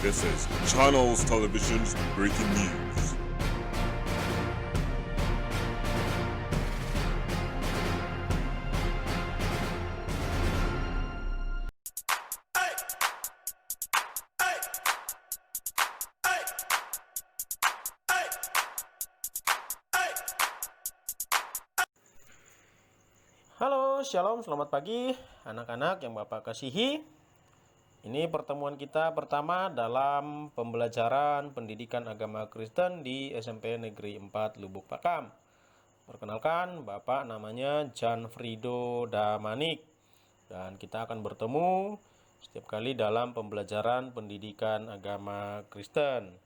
This is Channels Television's breaking news. Halo, shalom, selamat pagi anak-anak yang Bapak kasihi. Ini pertemuan kita pertama dalam pembelajaran pendidikan agama Kristen di SMP Negeri 4 Lubuk Pakam. Perkenalkan, Bapak namanya Jan Frido Damanik. Dan kita akan bertemu setiap kali dalam pembelajaran pendidikan agama Kristen.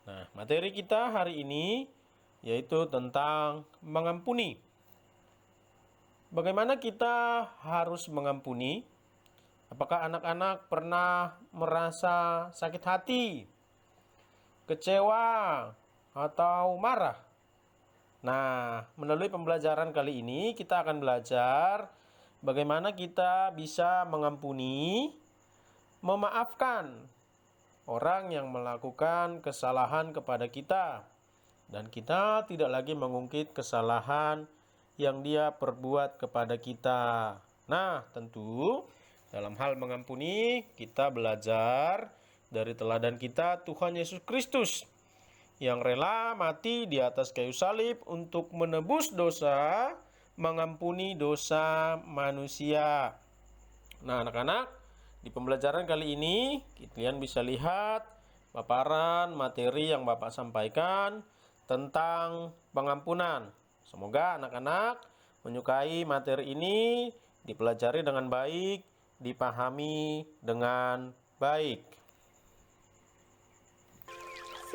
Nah, materi kita hari ini yaitu tentang mengampuni. Bagaimana kita harus mengampuni? Apakah anak-anak pernah merasa sakit hati, kecewa, atau marah? Nah, melalui pembelajaran kali ini kita akan belajar bagaimana kita bisa mengampuni, memaafkan orang yang melakukan kesalahan kepada kita, dan kita tidak lagi mengungkit kesalahan yang dia perbuat kepada kita. Nah, tentu dalam hal mengampuni kita belajar dari teladan kita Tuhan Yesus Kristus yang rela mati di atas kayu salib untuk menebus dosa, mengampuni dosa manusia. Nah, anak-anak, di pembelajaran kali ini kalian bisa lihat paparan materi yang Bapak sampaikan tentang pengampunan. Semoga anak-anak menyukai materi ini, dipelajari dengan baik, dipahami dengan baik.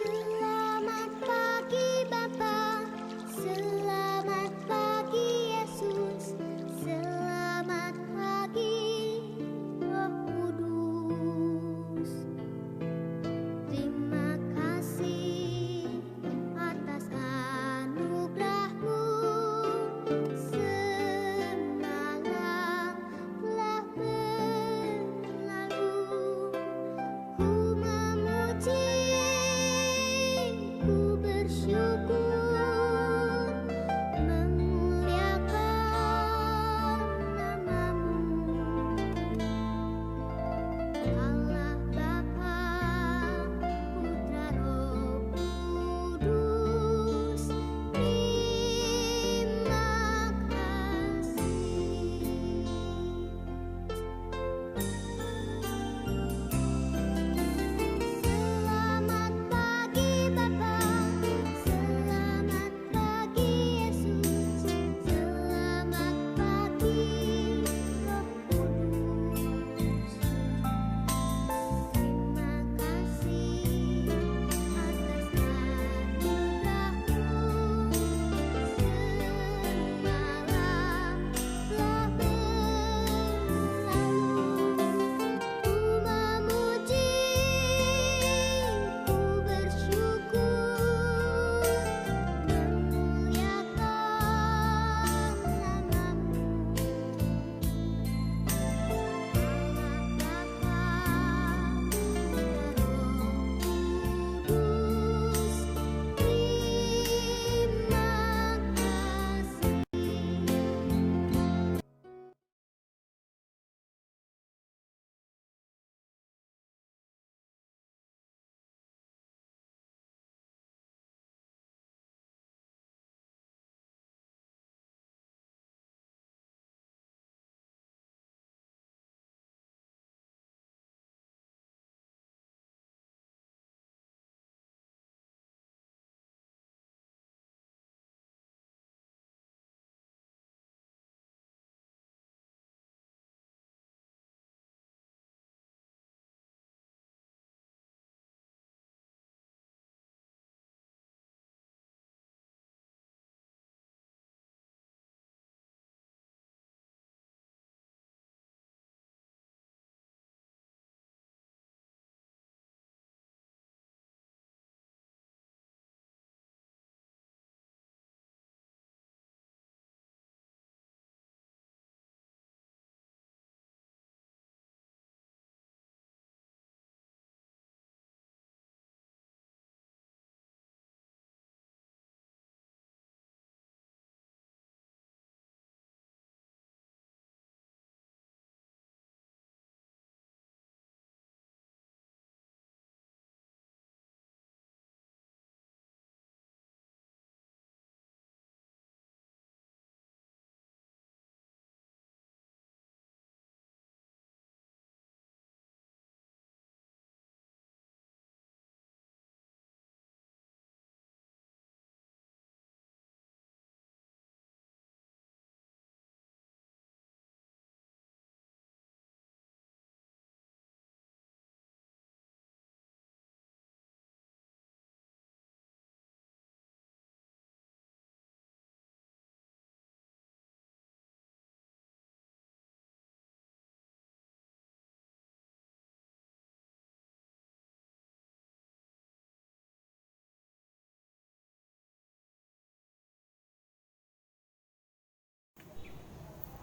Selamat pagi Bapa, selamat pagi Yesus, selamat pagi Roh Kudus. Terima kasih atas anugerah-Mu semalam telah berlalu. Ku memuji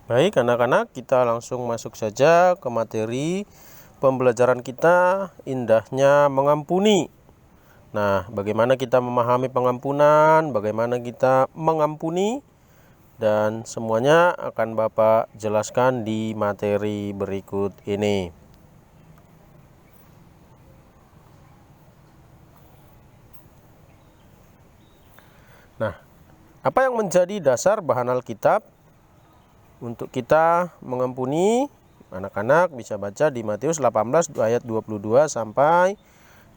Baik anak-anak, kita langsung masuk saja ke materi pembelajaran kita, indahnya mengampuni. Nah, bagaimana kita memahami pengampunan, bagaimana kita mengampuni, dan semuanya akan Bapak jelaskan di materi berikut ini. Nah, apa yang menjadi dasar bahan Alkitab untuk kita mengampuni? Anak-anak bisa baca di Matius 18 ayat 22 sampai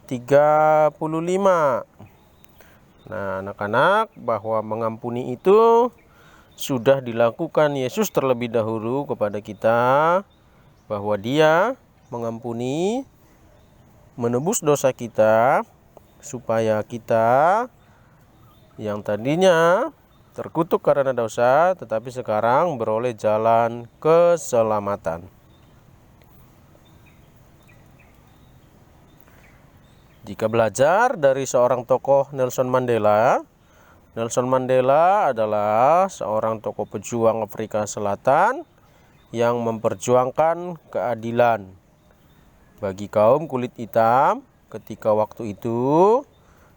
35. Nah, anak-anak, bahwa mengampuni itu sudah dilakukan Yesus terlebih dahulu kepada kita, bahwa Dia mengampuni, menebus dosa kita, supaya kita yang tadinya terkutuk karena dosa, tetapi sekarang beroleh jalan keselamatan. Jika belajar dari seorang tokoh Nelson Mandela, Nelson Mandela adalah seorang tokoh pejuang Afrika Selatan yang memperjuangkan keadilan bagi kaum kulit hitam ketika waktu itu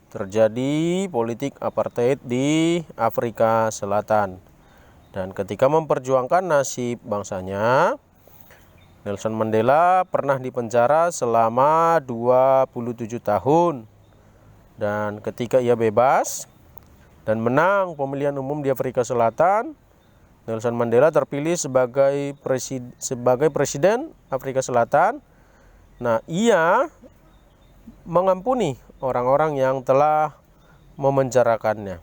terjadi politik apartheid di Afrika Selatan. Dan ketika memperjuangkan nasib bangsanya, Nelson Mandela pernah dipenjara selama 27 tahun. Dan ketika ia bebas dan menang pemilihan umum di Afrika Selatan, Nelson Mandela terpilih sebagai presiden Afrika Selatan. Nah, ia mengampuni orang-orang yang telah memenjarakannya.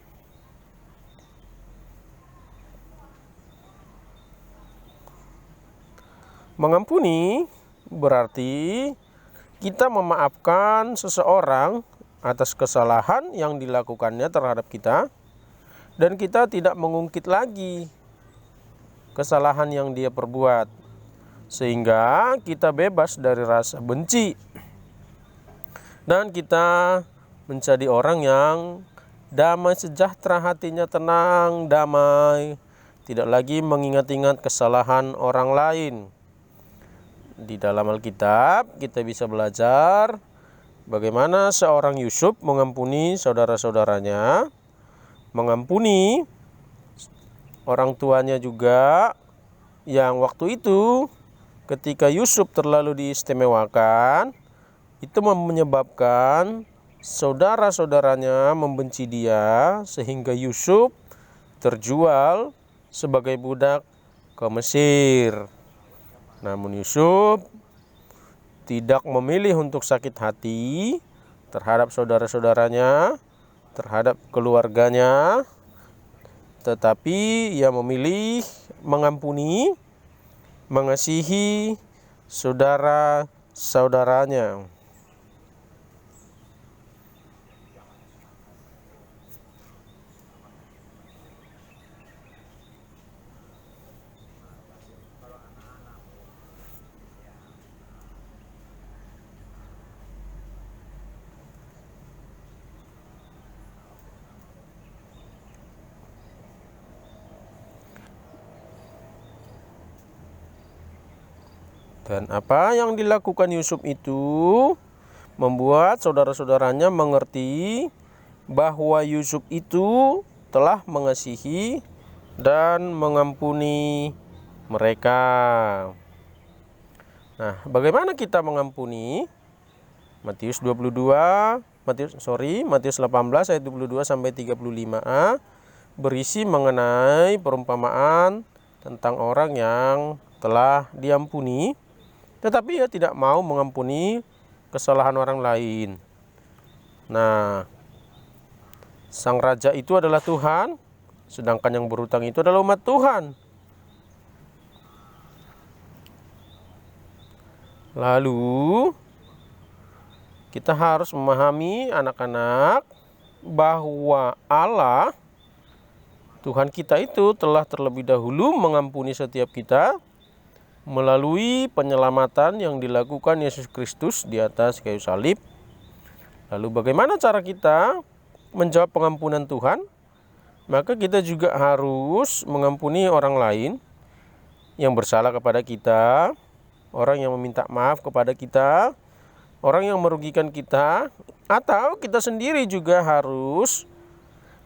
Mengampuni berarti kita memaafkan seseorang atas kesalahan yang dilakukannya terhadap kita, dan kita tidak mengungkit lagi kesalahan yang dia perbuat, sehingga kita bebas dari rasa benci. Dan kita menjadi orang yang damai sejahtera, hatinya tenang, damai, tidak lagi mengingat-ingat kesalahan orang lain. Di dalam Alkitab kita bisa belajar bagaimana seorang Yusuf mengampuni saudara-saudaranya, mengampuni orang tuanya juga, yang waktu itu ketika Yusuf terlalu diistimewakan, itu menyebabkan saudara-saudaranya membenci dia, sehingga Yusuf terjual sebagai budak ke Mesir. Namun Yusuf tidak memilih untuk sakit hati terhadap saudara-saudaranya, terhadap keluarganya, tetapi ia memilih mengampuni, mengasihi saudara-saudaranya. Dan apa yang dilakukan Yusuf itu membuat saudara-saudaranya mengerti bahwa Yusuf itu telah mengasihi dan mengampuni mereka. Nah, bagaimana kita mengampuni? Matius 18 ayat 22 sampai 35a berisi mengenai perumpamaan tentang orang yang telah diampuni, tetapi ia tidak mau mengampuni kesalahan orang lain. Nah, sang raja itu adalah Tuhan, sedangkan yang berhutang itu adalah umat Tuhan. Lalu kita harus memahami anak-anak bahwa Allah, Tuhan kita itu telah terlebih dahulu mengampuni setiap kita melalui penyelamatan yang dilakukan Yesus Kristus di atas kayu salib. Lalu bagaimana cara kita menjawab pengampunan Tuhan? Maka kita juga harus mengampuni orang lain. yang bersalah kepada kita, orang yang meminta maaf kepada kita, orang yang merugikan kita, atau kita sendiri juga harus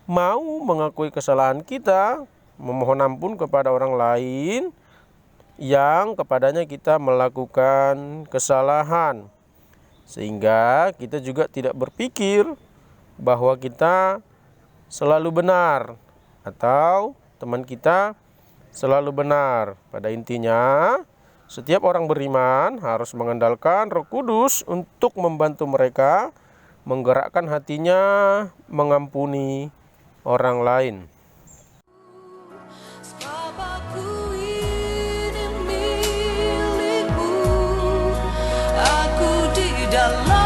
mau mengakui kesalahan kita, memohon ampun kepada orang lain yang kepadanya kita melakukan kesalahan. Sehingga kita juga tidak berpikir bahwa kita selalu benar atau teman kita selalu benar. Pada intinya, setiap orang beriman harus mengandalkan Roh Kudus untuk membantu mereka menggerakkan hatinya mengampuni orang lain. Sebab aku ini milikmu, aku di dalam